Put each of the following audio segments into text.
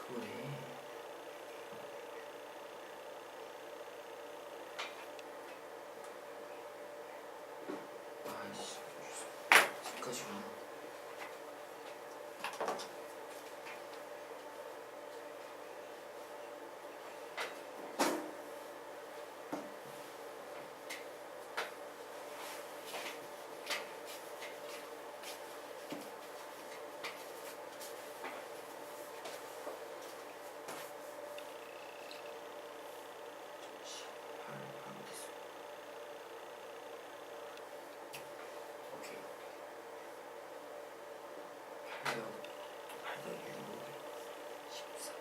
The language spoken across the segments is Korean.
그거네. 아이씨, 여기까지구나. 오케이. 8더 1로 14.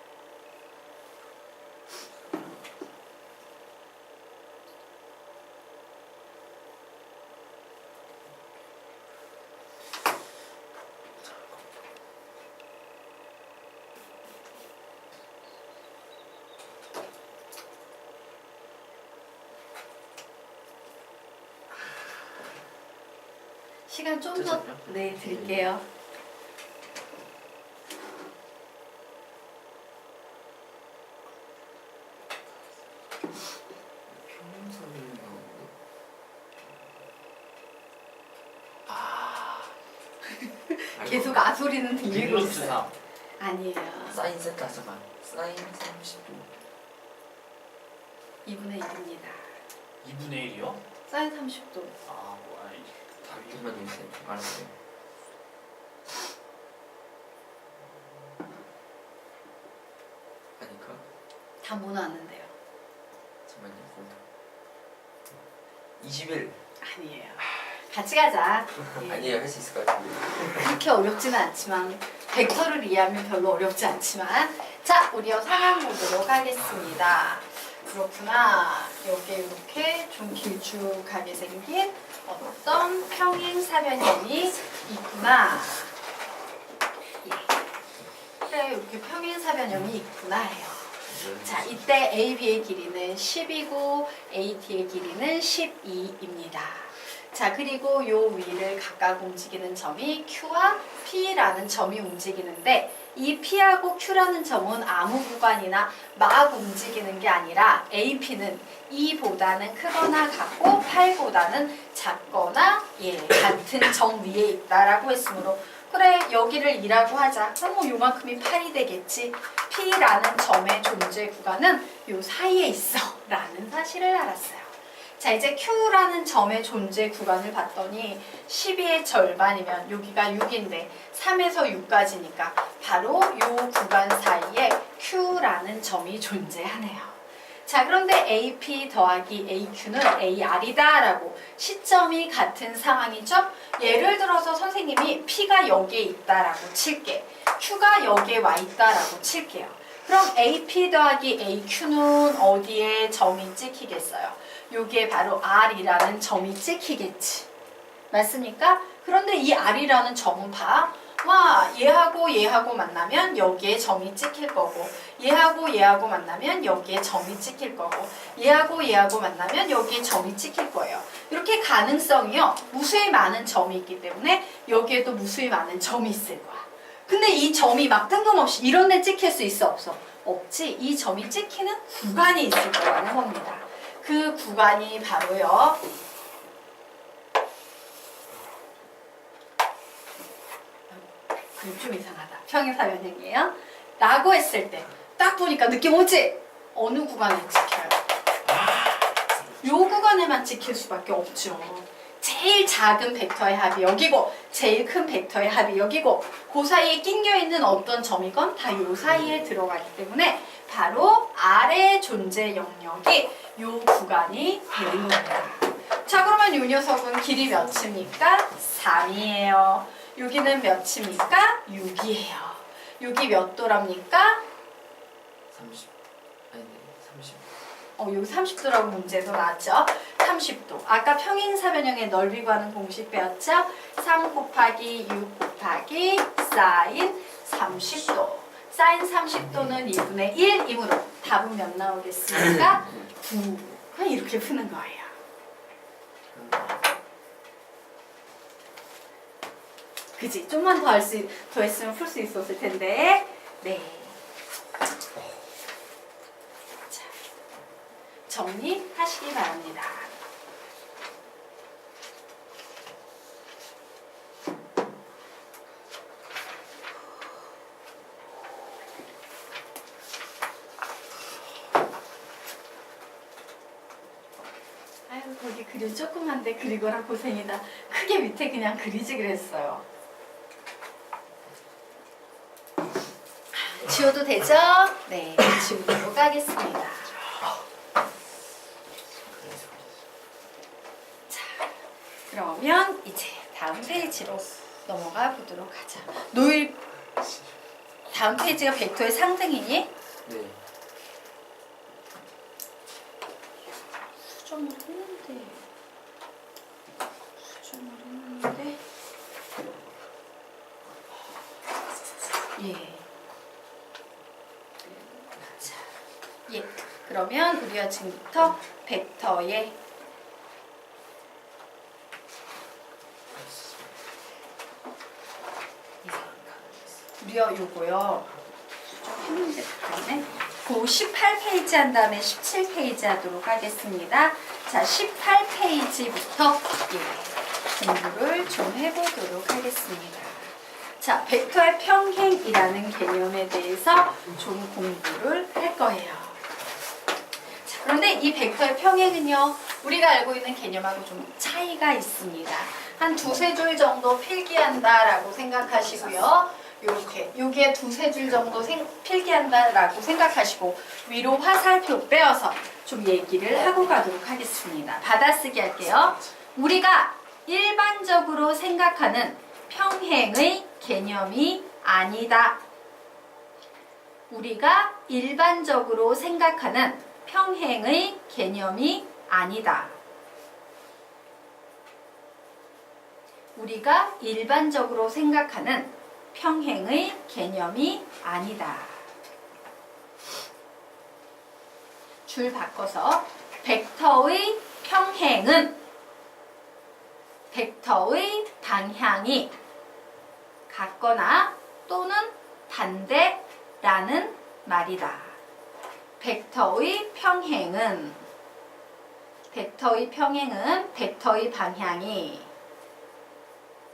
시간 좀 더 됐었냐? 네, 드릴게요. 평행선이 나오는데. 아. 계속 아소리는 들리고 루트 있어요. 3. 아니에요. 사인 세타 잠깐. 사인 30도. 2분의 1입니다. 2분의 1이요? 사인 30도. 아, 뭐, 아니. 답만 주세요. 알았어요. 아니까. 다 모아놨는데요. 잠깐만요. hold. 21. 아니에요. 같이 가자. 예. 아니에요. 할 수 있을 것 같은데. 그렇게 어렵지는 않지만 벡터를 이해하면 별로 어렵지 않지만 자, 우리요 상황 보도록 하겠습니다. 그렇구나. 여기에 이렇게 좀 길쭉하게 생긴 어떤 평행 사변형이 있구나. 예. 그래, 이렇게 평행 사변형이 있구나 해요. 자, 이때 AB의 길이는 10이고 AT의 길이는 12입니다. 자, 그리고 요 위를 각각 움직이는 점이 Q와 P라는 점이 움직이는데 이 P하고 Q라는 점은 아무 구간이나 막 움직이는 게 아니라 AP는 2보다는 크거나 같고 8보다는 작거나 같은 점 위에 있다라고 했으므로 그래, 여기를 2라고 하자. 그럼 뭐 요만큼이 8이 되겠지. P라는 점의 존재 구간은 요 사이에 있어 라는 사실을 알았어요. 자, 이제 Q라는 점의 존재 구간을 봤더니 12의 절반이면 여기가 6인데 3에서 6까지니까 바로 요 구간 사이에 Q라는 점이 존재하네요. 자, 그런데 AP 더하기 AQ는 AR이다 라고 시점이 같은 상황이죠. 예를 들어서 선생님이 P가 여기에 있다라고 칠게. Q가 여기에 와 있다라고 칠게요. 그럼 AP 더하기 AQ는 어디에 점이 찍히겠어요? 여기에 바로 R이라는 점이 찍히겠지. 맞습니까? 그런데 이 R이라는 점은 봐. 와, 얘하고 만나면 여기에 점이 찍힐 거고 얘하고 만나면 여기에 점이 찍힐 거고 얘하고 만나면 여기에 점이 찍힐 거예요. 이렇게 가능성이요. 무수히 많은 점이 있기 때문에 여기에도 무수히 많은 점이 있을 거야. 근데 이 점이 막 뜬금없이 이런 데 찍힐 수 있어? 없어? 없지. 이 점이 찍히는 구간이 있을 거라는 겁니다. 그 구간이 바로요. 그림 좀 이상하다. 평행사변형이에요. 라고 했을 때 딱 보니까 느낌 오지? 어느 구간에 찍혀요? 요 구간에만 찍힐 수밖에 없죠. 제일 작은 벡터의 합이 여기고 제일 큰 벡터의 합이 여기고 그 사이에 낑겨있는 어떤 점이건 다 요 사이에 들어가기 때문에 바로 R의 존재 영역이 요 구간이 되는 겁니다. 자, 그러면 요 녀석은 길이 몇입니까? 3이에요. 여기는 몇입니까? 6이에요. 여기 몇 도랍니까? 30. 아니, 30. 여기 30도라고 문제에서 나왔죠? 30도. 아까 평행사변형의 넓이 구하는 공식 배웠죠? 3 곱하기 6 곱하기 사인 30도. 사인 30도는 2분의 1이므로 답은 몇 나오겠습니까? 9. 그냥 이렇게 푸는 거예요. 그지? 좀만 더 했으면 풀 수 있었을 텐데. 네. 정리하시기 바랍니다. 아유, 거기 그림 조그만데 그리거라 고생이다. 크게 밑에 그냥 그리지 그랬어요. 지워도 되죠? 네, 지우도록 하겠습니다. 자, 그러면 이제 다음 페이지로 넘어가 보도록 하자. 노일 다음 페이지가 벡터의 상등이니? 네. 수정을 했는데 예. 자, 예. 그러면 우리가 지금부터 벡터의 우리가 요거요. 수정했는데 그러네. 그 18페이지 한 다음에 17페이지 하도록 하겠습니다. 자, 18페이지부터 예, 공부를 좀 해보도록 하겠습니다. 자, 벡터의 평행이라는 개념에 대해서 좀 공부를 할 거예요. 자, 그런데 이 벡터의 평행은요, 우리가 알고 있는 개념하고 좀 차이가 있습니다. 한 두세 줄 정도 필기한다라고 생각하시고요. 이렇게 여기에 두세 줄 정도 필기한다라고 생각하시고 위로 화살표 빼어서 좀 얘기를 하고 가도록 하겠습니다. 받아쓰기 할게요. 우리가 일반적으로 생각하는 평행의 개념이 아니다. 우리가 일반적으로 생각하는 평행의 개념이 아니다. 우리가 일반적으로 생각하는 평행의 개념이 아니다. 줄 바꿔서 벡터의 평행은 벡터의 방향이 같거나 또는 반대라는 말이다. 벡터의 평행은 벡터의 방향이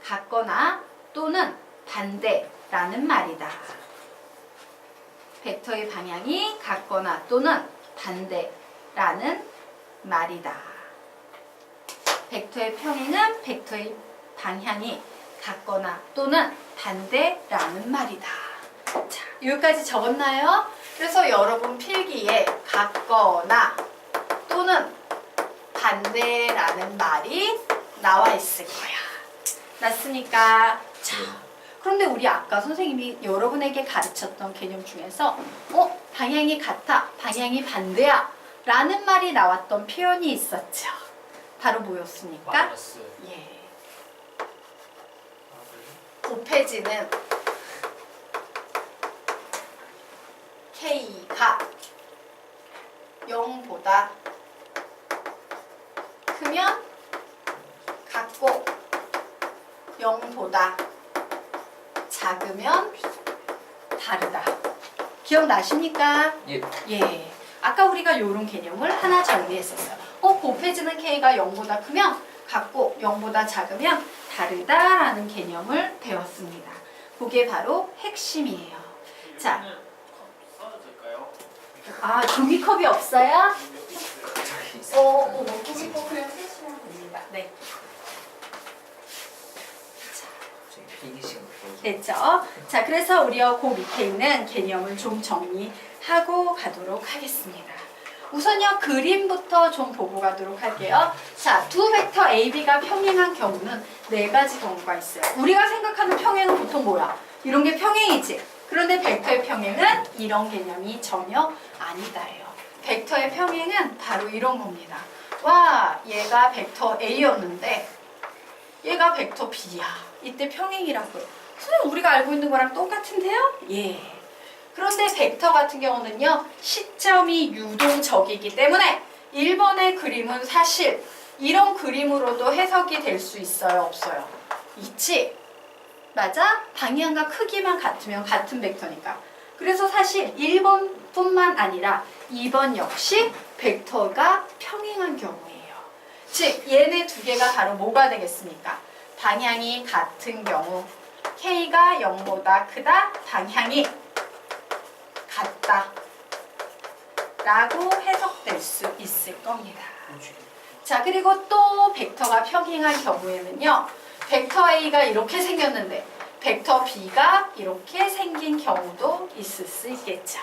같거나 또는 반대라는 말이다. 벡터의 방향이 같거나 또는 반대라는 말이다. 벡터의 평행은 벡터의 방향이 같거나 또는 반대라는 말이다. 자, 여기까지 적었나요? 그래서 여러분 필기에 같거나 또는 반대라는 말이 나와 있을 거야. 맞습니까? 자, 그런데 우리 아까 선생님이 여러분에게 가르쳤던 개념 중에서 방향이 같아, 방향이 반대야 라는 말이 나왔던 표현이 있었죠. 바로 뭐였습니까? 마이너스. 예. 곱해지는 K가 0보다 크면 같고 0보다 작으면 다르다. 기억나십니까? 예. 예. 아까 우리가 이런 개념을 하나 정리했었어요. 곱해지는 K가 0보다 크면 같고 0보다 작으면 다르다라는 개념을 배웠습니다. 그게 바로 핵심이에요. 자, 써도 될까요? 아, 종이컵이 없어요? 저기 있어요. 종이컵 그냥 쓰시면 됩니다. 네. 저기 필기식 보여줘. 됐죠? 자, 그래서 우리가 그 밑에 있는 개념을 좀 정리하고 가도록 하겠습니다. 우선요, 그림부터 좀 보고 가도록 할게요. 자, 두 벡터 A, B가 평행한 경우는 네 가지 경우가 있어요. 우리가 생각하는 평행은 보통 뭐야? 이런 게 평행이지. 그런데 벡터의 평행은 이런 개념이 전혀 아니다예요. 벡터의 평행은 바로 이런 겁니다. 와, 얘가 벡터 A였는데 얘가 벡터 B야. 이때 평행이라고요. 선생님, 우리가 알고 있는 거랑 똑같은데요? 예. 그런데 벡터 같은 경우는요, 시점이 유동적이기 때문에 1번의 그림은 사실 이런 그림으로도 해석이 될 수 있어요? 없어요? 있지? 맞아? 방향과 크기만 같으면 같은 벡터니까. 그래서 사실 1번뿐만 아니라 2번 역시 벡터가 평행한 경우예요. 즉 얘네 두 개가 바로 뭐가 되겠습니까? 방향이 같은 경우 K가 0보다 크다, 방향이 같다 라고 해석될 수 있을 겁니다. 자, 그리고 또 벡터가 평행한 경우에는요, 벡터 A가 이렇게 생겼는데 벡터 B가 이렇게 생긴 경우도 있을 수 있겠죠.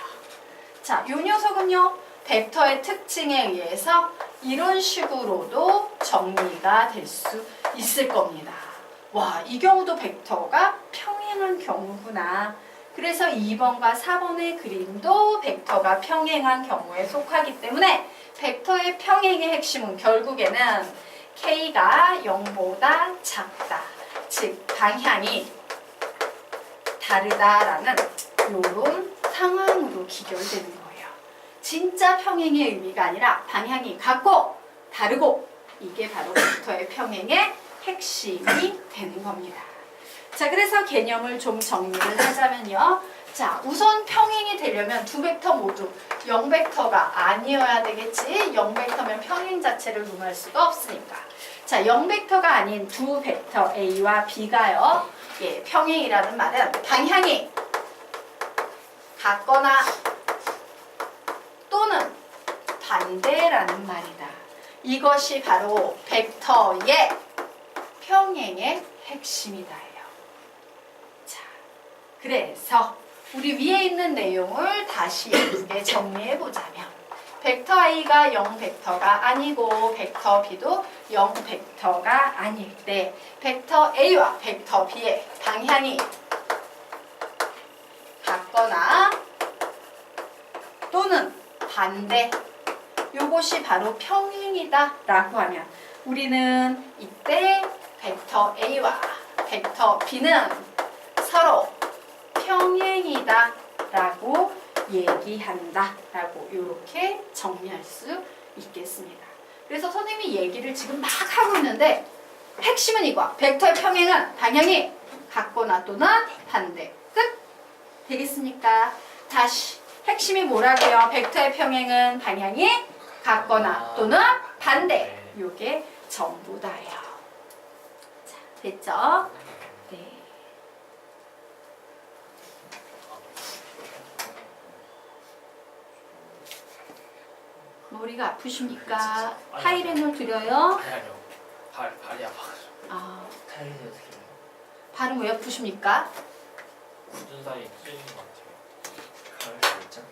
자, 이 녀석은요, 벡터의 특징에 의해서 이런 식으로도 정리가 될 수 있을 겁니다. 와, 이 경우도 벡터가 평행한 경우구나. 그래서 2번과 4번의 그림도 벡터가 평행한 경우에 속하기 때문에 벡터의 평행의 핵심은 결국에는 K가 0보다 작다. 즉, 방향이 다르다라는 이런 상황으로 기결되는 거예요. 진짜 평행의 의미가 아니라 방향이 같고 다르고 이게 바로 벡터의 평행의 핵심이 되는 겁니다. 자, 그래서 개념을 좀 정리를 하자면요. 자, 우선 평행이 되려면 두 벡터 모두 0벡터가 아니어야 되겠지. 0벡터면 평행 자체를 의미할 수가 없으니까. 자, 0벡터가 아닌 두 벡터 A와 B가요. 예, 평행이라는 말은 방향이 같거나 또는 반대라는 말이다. 이것이 바로 벡터의 평행의 핵심이다예요. 자, 그래서 우리 위에 있는 내용을 다시 예쁘게 정리해 보자면 벡터 A가 0벡터가 아니고 벡터 B도 0벡터가 아닐 때 벡터 A와 벡터 B의 방향이 같거나 또는 반대, 요것이 바로 평행이다 라고 하면 우리는 이때 벡터 A와 벡터 B는 서로 평행이다 라고 얘기한다 라고 이렇게 정리할 수 있겠습니다. 그래서 선생님이 얘기를 지금 막 하고 있는데 핵심은 이거. 벡터의 평행은 방향이 같거나 또는 반대. 끝! 되겠습니까? 다시 핵심이 뭐라고요? 벡터의 평행은 방향이 같거나 또는 반대. 요게 전부 다예요. 자, 됐죠? 네. 머리가 아프십니까? 타이레놀 드려요? 아니요. 발이 아파가지고. 아, 타일이 어떻게 해요? 발은 왜 아프십니까? 굳은 살이 찢어진 것 같아요. 가을 수 있죠?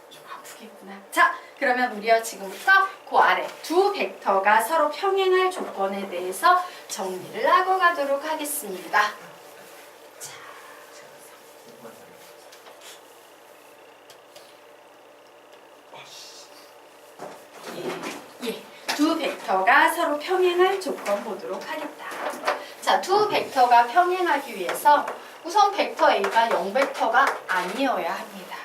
좀 아프겠구나. 자, 그러면 우리가 지금부터 그 아래 두 벡터가 서로 평행할 조건에 대해서 정리를 하고 가도록 하겠습니다. 자, 예, 두 벡터가 서로 평행할 조건 보도록 하겠다. 자, 두 벡터가 평행하기 위해서 우선 벡터 A가 0벡터가 아니어야 합니다.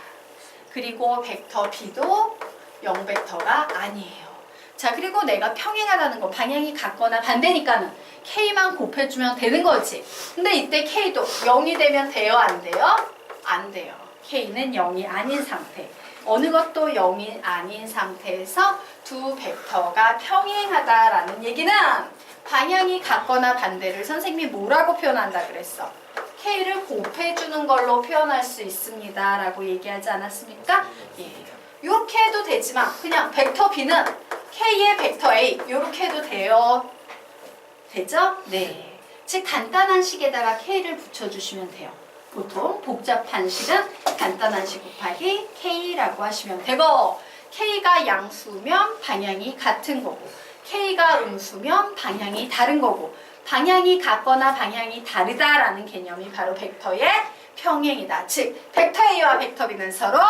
그리고 벡터 B도 0벡터가 아니에요. 자, 그리고 내가 평행하다는 거 방향이 같거나 반대니까는 K만 곱해주면 되는 거지. 근데 이때 K도 0이 되면 돼요? 안 돼요? 안 돼요. K는 0이 아닌 상태. 어느 것도 0이 아닌 상태에서 두 벡터가 평행하다라는 얘기는 방향이 같거나 반대를 선생님이 뭐라고 표현한다 그랬어? K를 곱해주는 걸로 표현할 수 있습니다 라고 얘기하지 않았습니까? 예. 이렇게 해도 되지만 그냥 벡터 B는 K의 벡터 A 이렇게 해도 돼요. 되죠? 네. 즉 간단한 식에다가 K를 붙여주시면 돼요. 보통 복잡한 식은 간단한 식 곱하기 K라고 하시면 되고 K가 양수면 방향이 같은 거고 K가 음수면 방향이 다른 거고 방향이 같거나 방향이 다르다라는 개념이 바로 벡터의 평행이다. 즉 벡터 A와 벡터 B는 서로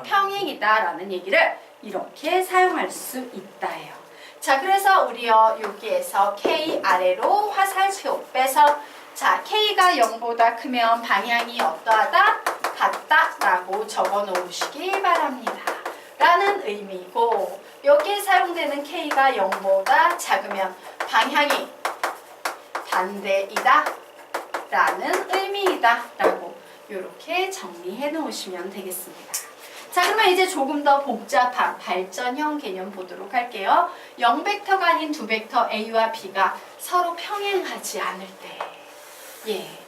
평행이다라는 얘기를 이렇게 사용할 수 있다예요. 자, 그래서 우리요 여기에서 K 아래로 화살표 빼서 자, K가 0보다 크면 방향이 어떠하다? 같다라고 적어 놓으시기 바랍니다. 라는 의미고 여기에 사용되는 K가 0보다 작으면 방향이 반대이다 라는 의미이다 라고 이렇게 정리해 놓으시면 되겠습니다. 자, 그러면 이제 조금 더 복잡한 발전형 개념 보도록 할게요. 0벡터가 아닌 두 벡터 A와 B가 서로 평행하지 않을 때,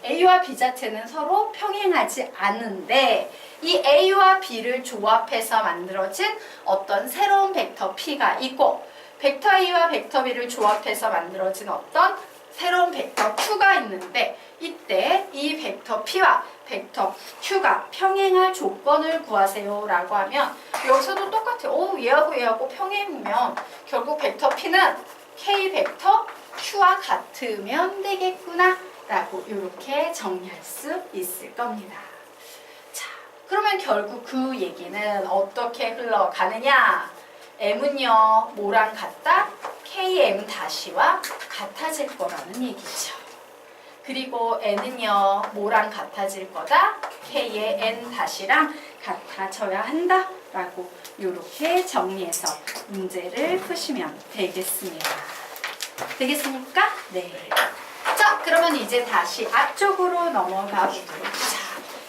A와 B 자체는 서로 평행하지 않은데 이 A와 B를 조합해서 만들어진 어떤 새로운 벡터 P가 있고 벡터 A와 벡터 B를 조합해서 만들어진 어떤 새로운 벡터 Q가 있는데 이때 이 벡터 P와 벡터 Q가 평행할 조건을 구하세요 라고 하면 여기서도 똑같아요. 얘하고 평행이면 결국 벡터 P는 K 벡터 Q와 같으면 되겠구나 라고 이렇게 정리할 수 있을 겁니다. 자, 그러면 결국 그 얘기는 어떻게 흘러가느냐? M은요 뭐랑 같다? KM-와 같아질 거라는 얘기죠. 그리고 N은요 뭐랑 같아질 거다? K의 N-랑 같아져야 한다 라고 이렇게 정리해서 문제를 푸시면 되겠습니다. 되겠습니까? 네. 자, 그러면 이제 다시 앞쪽으로 넘어가 보도록. 자,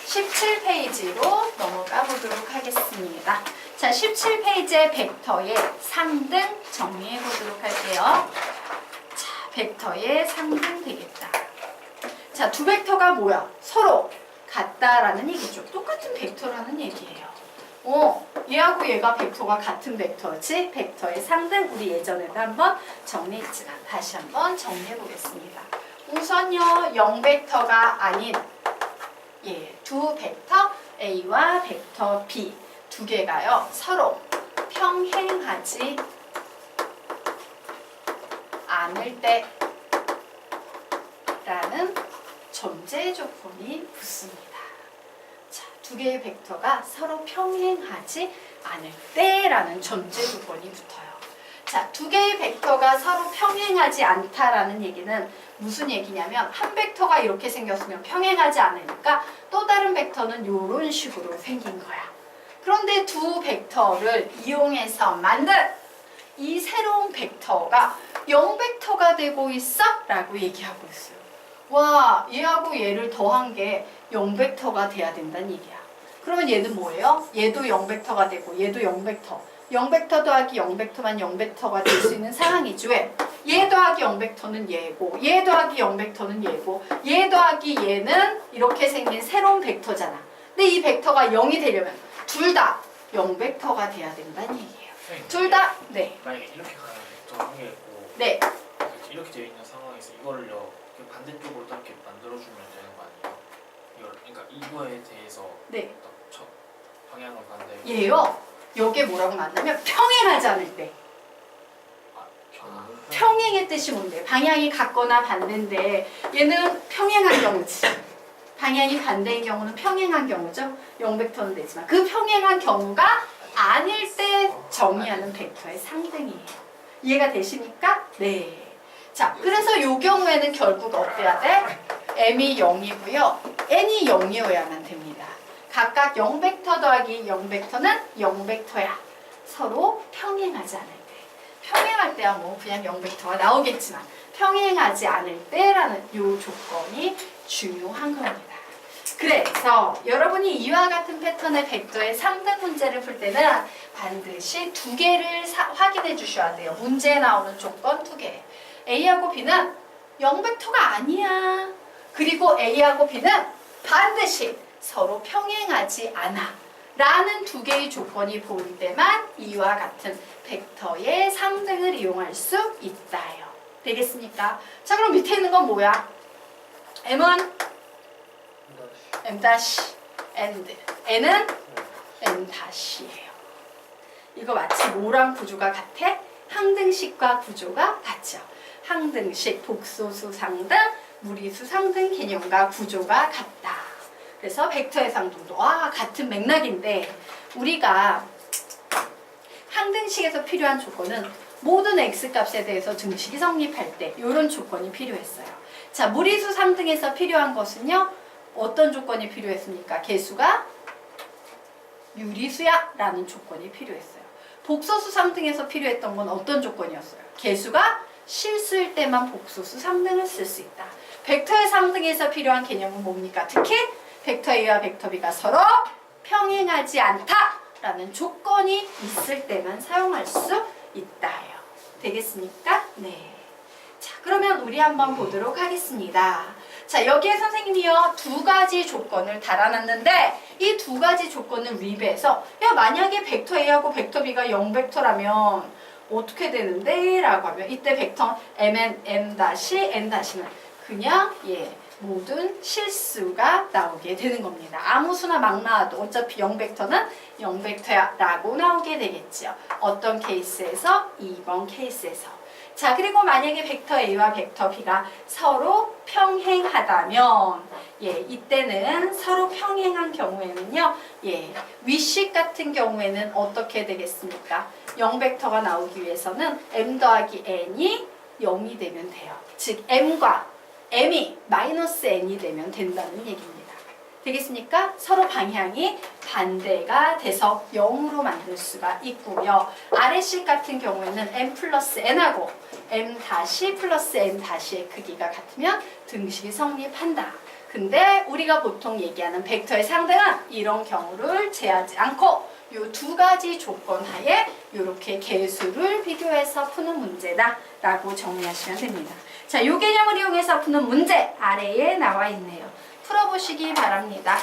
17페이지로 넘어가 보도록 하겠습니다. 자, 17페이지의 벡터의 상등 정리해 보도록 할게요. 자, 벡터의 상등 되겠다. 자, 두 벡터가 뭐야? 서로 같다라는 얘기죠. 똑같은 벡터라는 얘기예요. 얘하고 얘가 벡터가 같은 벡터지. 벡터의 상등 우리 예전에도 한번 정리했지만 다시 한번 정리해 보겠습니다. 우선요 0벡터가 아닌 두 벡터 A와 벡터 B 두 개가요 서로 평행하지 않을 때라는 전제 조건이 붙습니다. 자, 두 개의 벡터가 서로 평행하지 않을 때라는 전제 조건이 붙어요. 자, 두 개의 벡터가 서로 평행하지 않다라는 얘기는 무슨 얘기냐면 한 벡터가 이렇게 생겼으면 평행하지 않으니까 또 다른 벡터는 이런 식으로 생긴 거야. 그런데 두 벡터를 이용해서 만든 이 새로운 벡터가 0벡터가 되고 있어? 라고 얘기하고 있어요. 와, 얘하고 얘를 더한 게 0벡터가 돼야 된다는 얘기야. 그러면 얘는 뭐예요? 얘도 0벡터가 되고 얘도 0벡터. 0벡터 더하기 0벡터만 0벡터가 될 수 있는 상황이지. 왜? 얘 더하기 0벡터는 얘고 얘 더하기 0벡터는 얘고 얘 더하기 얘는 이렇게 생긴 새로운 벡터잖아. 근데 이 벡터가 0이 되려면 둘 다 0벡터가 돼야 된다는 얘기예요. 둘 다, 네. 만약에 이렇게 가는 벡터 한 개 있고 네. 이렇게 되어 있는 상황에서 이거를요 반대쪽으로 이렇게 만들어주면 되는 거 아니에요? 그러니까 이거에 대해서 네. 방향을 반대. 얘요. 요게 뭐라고 만나면 평행하지 않을 때. 평행의 뜻이 뭔데? 방향이 같거나 반대인데 얘는 평행한 경우지. 방향이 반대인 경우는 평행한 경우죠. 0벡터는 되지만 그 평행한 경우가 아닐 때 정의하는 벡터의 상등이에요. 이해가 되십니까? 네. 자, 그래서 이 경우에는 결국 어때야 돼? m이 0이고요. n이 0이어야만 됩니다. 각각 0벡터 더하기 0벡터는 0벡터야. 서로 평행하지 않을 때. 평행할 때야 뭐 그냥 0벡터가 나오겠지만 평행하지 않을 때라는 이 조건이 중요한 겁니다. 그래서 여러분이 이와 같은 패턴의 벡터의 상등 문제를 풀 때는 반드시 두 개를 확인해 주셔야 돼요. 문제에 나오는 조건 두 개. A하고 B는 0벡터가 아니야. 그리고 A하고 B는 반드시 서로 평행하지 않아. 라는 두 개의 조건이 보일 때만 이와 같은 벡터의 상등을 이용할 수 있다요. 되겠습니까? 자, 그럼 밑에 있는 건 뭐야? M은 M' and N은 N''이에요. 이거 마치 뭐랑 구조가 같아? 항등식과 구조가 같죠. 항등식, 복소수 상등, 무리수 상등 개념과 구조가 같다. 그래서 벡터의 상등도 같은 맥락인데 우리가 항등식에서 필요한 조건은 모든 x값에 대해서 등식이 성립할 때 이런 조건이 필요했어요. 자, 무리수 상등에서 필요한 것은요. 어떤 조건이 필요했습니까? 개수가 유리수야 라는 조건이 필요했어요. 복소수 상등에서 필요했던 건 어떤 조건이었어요? 개수가 실수일 때만 복소수 상등을 쓸 수 있다. 벡터의 상등에서 필요한 개념은 뭡니까? 특히 벡터 A와 벡터 B가 서로 평행하지 않다라는 조건이 있을 때만 사용할 수 있다요. 되겠습니까? 네. 자, 그러면 우리 한번 보도록 하겠습니다. 자, 여기에 선생님이요 2가지 조건을 달아놨는데 이 2가지 조건을 위배해서 야 만약에 벡터 A하고 벡터 B가 0벡터라면 어떻게 되는데? 라고 하면 이때 벡터 mn m-n-는 그냥 모든 실수가 나오게 되는 겁니다. 아무 수나 막 나와도 어차피 0벡터는 0벡터야 라고 나오게 되겠죠. 어떤 케이스에서? 2번 케이스에서. 자, 그리고 만약에 벡터 A와 벡터 B가 서로 평행하다면 이때는 서로 평행한 경우에는요 위식 같은 경우에는 어떻게 되겠습니까? 0벡터가 나오기 위해서는 m 더하기 n이 0이 되면 돼요. 즉 m과 m이 마이너스 n이 되면 된다는 얘기입니다. 되겠습니까? 서로 방향이 반대가 돼서 0으로 만들 수가 있고요. 아래식 같은 경우에는 m 플러스 n하고 m 다시 플러스 n 다시의 크기가 같으면 등식이 성립한다. 근데 우리가 보통 얘기하는 벡터의 상등은 이런 경우를 제하지 않고 이 2가지 조건 하에 이렇게 개수를 비교해서 푸는 문제다 라고 정리하시면 됩니다. 자, 이 개념을 이용해서 푸는 문제 아래에 나와 있네요. 풀어보시기 바랍니다.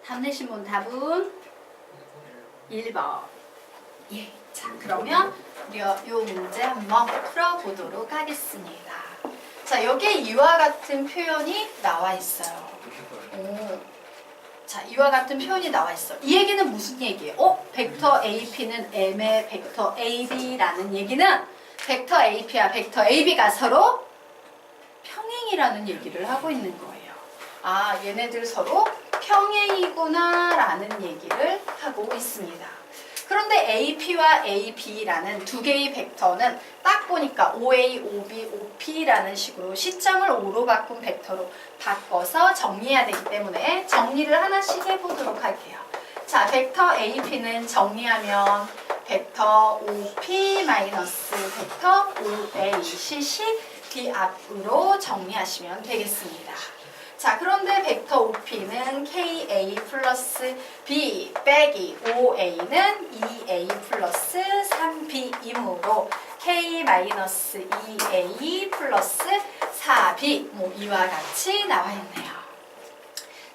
답 내신 분 답은 1번. 예. 자, 그러면 우리 이 문제 한번 풀어보도록 하겠습니다. 자, 여기에 이와 같은 표현이 나와 있어요. 자, 이와 같은 표현이 나와 있어. 이 얘기는 무슨 얘기예요? 벡터 AP는 M의 벡터 AB라는 얘기는 벡터 AP와 벡터 AB가 서로 평행이라는 얘기를 하고 있는 거예요. 아, 얘네들 서로 평행이구나 라는 얘기를 하고 있습니다. 그런데 AP와 AB라는 2개의 벡터는 딱 보니까 OA, OB, OP라는 식으로 시점을 O로 바꾼 벡터로 바꿔서 정리해야 되기 때문에 정리를 하나씩 해보도록 할게요. 자, 벡터 AP는 정리하면 벡터 OP 마이너스 벡터 OACC B 앞으로 정리하시면 되겠습니다. 자, 그런데 벡터 OP는 KA 플러스 B 빼기 OA는 2A 플러스 3B이므로 K 마이너스 2A 플러스 4B 이와 같이 나와 있네요.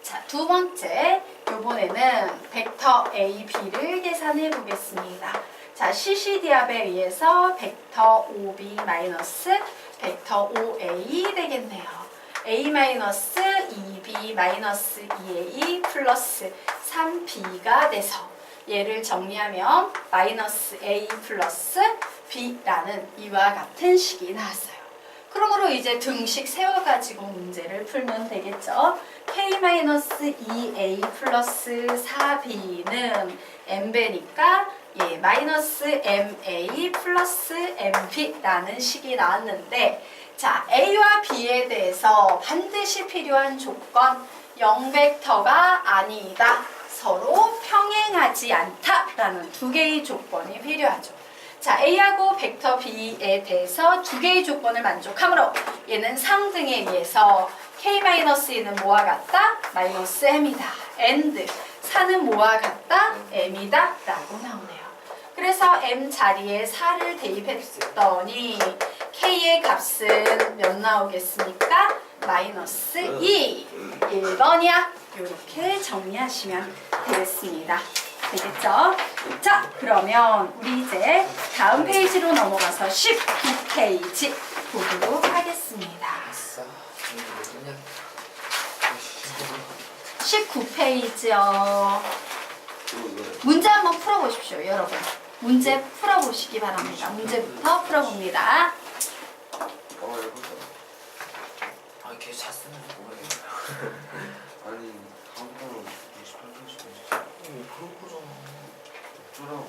자, 두 번째, 이번에는 벡터 AB를 계산해 보겠습니다. 자, CCD압에 의해서 벡터 OB 마이너스 벡터 OA 되겠네요. A-2B 마이너스 2A 플러스 3B가 돼서 얘를 정리하면 마이너스 A 플러스 B라는 이와 같은 식이 나왔어요. 그러므로 이제 등식 세워가지고 문제를 풀면 되겠죠. K-2A 플러스 4B는 MB니까 마이너스 MA 플러스 MB라는 식이 나왔는데 자, A와 B에 대해서 반드시 필요한 조건 0벡터가 아니다. 서로 평행하지 않다라는 2개의 조건이 필요하죠. 자, A하고 벡터 B에 대해서 2개의 조건을 만족하므로 얘는 상등에 의해서 K-는 뭐와 같다? 마이너스 M이다. and 4는 뭐와 같다? M이다. 라고 나오네요. 그래서 M 자리에 4를 대입했더니 K의 값은 몇 나오겠습니까? 마이너스 2. 1번이야. 이렇게 정리하시면 되겠습니다. 되겠죠? 자, 그러면 우리 이제 다음 페이지로 넘어가서 19페이지 보도록 하겠습니다. 아싸. 이거 그냥 19페이지요. 문제 한번 풀어보십시오, 여러분. 문제 풀어보시기 바랍니다. 문제부터 풀어봅니다. 아 계속 잤으면 뭐해. 아니 다음 달로 28페이지 그런 거잖아. 어쩌라고.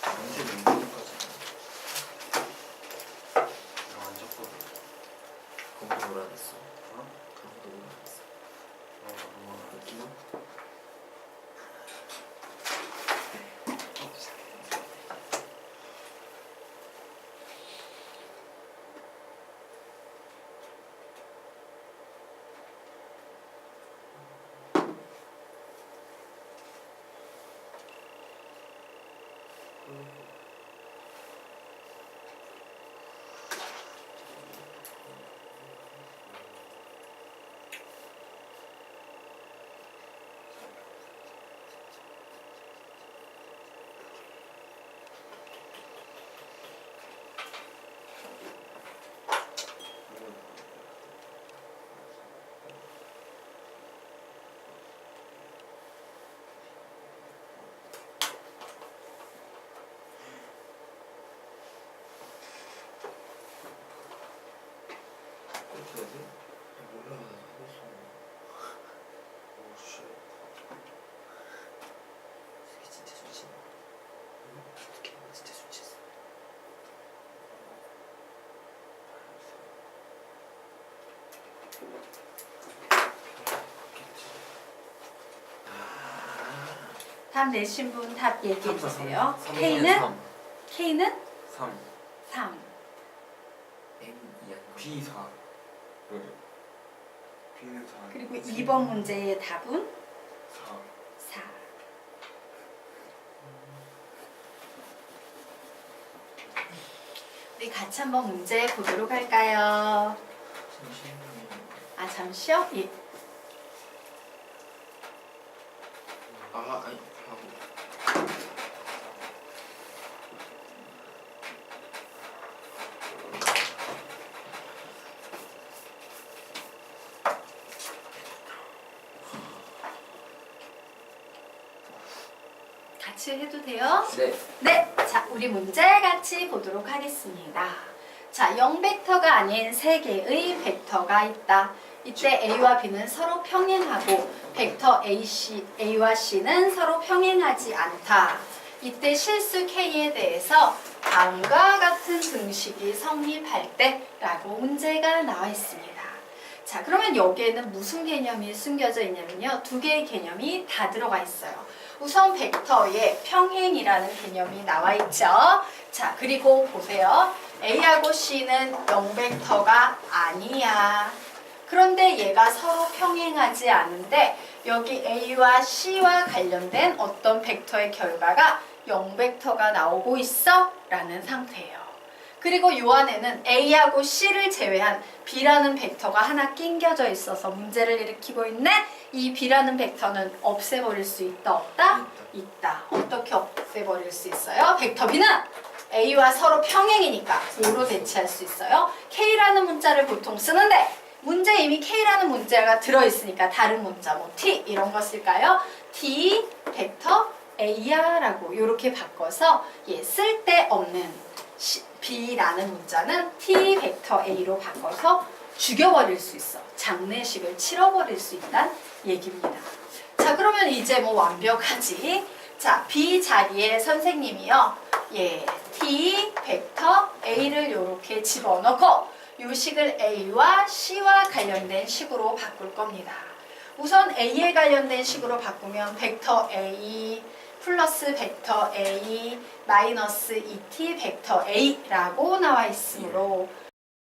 언제 민기까지. 나안 잤거든. 공부를 안 했어. 어? 공부를 안 했어. 너무 느끼나? 어떻게 하지? 몰라. 하겠어. 오씨. 이게 진짜 좋지. 어떻게 하면 진짜 좋지. 답 내신 분 답 얘기해 주세요. K는? K는 3 3. M 이한 거. B 4 네. B는 4 그리고 2번 문제의 답은 4 4. 우리 같이 한번 문제 보도록 할까요? 잠시만요. 아, 잠시요? 예. 아 아니 하고. 같이 해도 돼요? 네. 네, 자, 우리 문제 같이 보도록 하겠습니다. 자, 0벡터가 아닌 3개의 벡터가 있다. 이때 A와 B는 서로 평행하고 벡터 A와 C는 서로 평행하지 않다. 이때 실수 K에 대해서 다음과 같은 등식이 성립할 때라고 문제가 나와 있습니다. 자, 그러면 여기에는 무슨 개념이 숨겨져 있냐면요. 2개의 개념이 다 들어가 있어요. 우선 벡터의 평행이라는 개념이 나와 있죠. 자, 그리고 보세요. A하고 C는 0벡터가 아니야. 그런데 얘가 서로 평행하지 않은데 여기 A와 C와 관련된 어떤 벡터의 결과가 0벡터가 나오고 있어? 라는 상태예요. 그리고 요 안에는 A하고 C를 제외한 B라는 벡터가 하나 낑겨져 있어서 문제를 일으키고 있네? 이 B라는 벡터는 없애버릴 수 있다, 없다? 있다. 어떻게 없애버릴 수 있어요? 벡터 B는 A와 서로 평행이니까 뭐로 대체할 수 있어요? K라는 문자를 보통 쓰는데 문제에 이미 K라는 문자가 들어있으니까 다른 문자, 뭐 T 이런 거 쓸까요? T 벡터 A야 라고 이렇게 바꿔서 쓸데없는 B라는 문자는 T 벡터 A로 바꿔서 죽여버릴 수 있어. 장례식을 치러버릴 수 있다는 얘기입니다. 자, 그러면 이제 뭐 완벽하지? 자, B 자리에 선생님이요. T 벡터 A를 이렇게 집어넣고 이 식을 A와 C와 관련된 식으로 바꿀 겁니다. 우선 A에 관련된 식으로 바꾸면 벡터 A 플러스 벡터 A 마이너스 2t 벡터 A라고 나와 있으므로